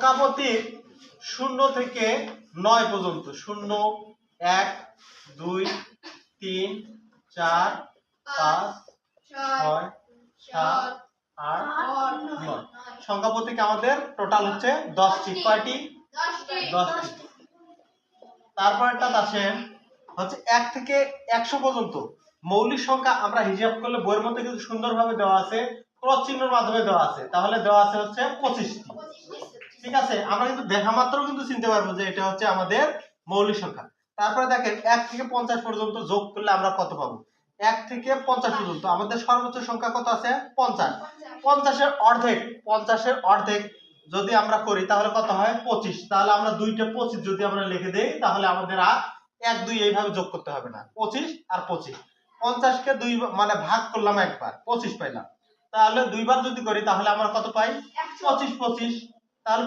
সংখ্যাপতির 0 থেকে 9 পর্যন্ত 0 1 2 3 4 5 6 7 8 9 সংখ্যাপতিকে আমাদের টোটাল হচ্ছে 10টি। কয়টি? 10টি। তারপরটা আসেন হচ্ছে 1 থেকে 100 পর্যন্ত মৌলিক সংখ্যা আমরা হিসাব করলে বইয়ের মধ্যে কিন্তু সুন্দরভাবে দেওয়া আছে, ক্রস চিহ্নের মাধ্যমে দেওয়া আছে, তাহলে দেওয়া আছে হচ্ছে 25টি। ঠিক আছে, আমরা কিন্তু দেখা মাত্র কিন্তু চিনতে পারবো যে এটা হচ্ছে আমাদের মৌলিক সংখ্যা। তারপরে দেখেন 1 থেকে 50 পর্যন্ত যোগ করলে আমরা কত পাবো? 1 থেকে 50 পর্যন্ত আমাদের সর্বোচ্চ সংখ্যা কত আছে? 50। 50 এর অর্ধেক যদি আমরা করি তাহলে কত হয়? 25। তাহলে আমরা দুইটা 25 যদি আমরা লিখে দেই তাহলে আমাদের আর 1 2 এইভাবে যোগ করতে হবে না। 25 আর 25, 50 কে দুই মানে ভাগ করলাম একবার, 25 পাইলাম। তাহলে দুইবার যদি করি তাহলে আমরা কত পাই? 25 25। তাহলে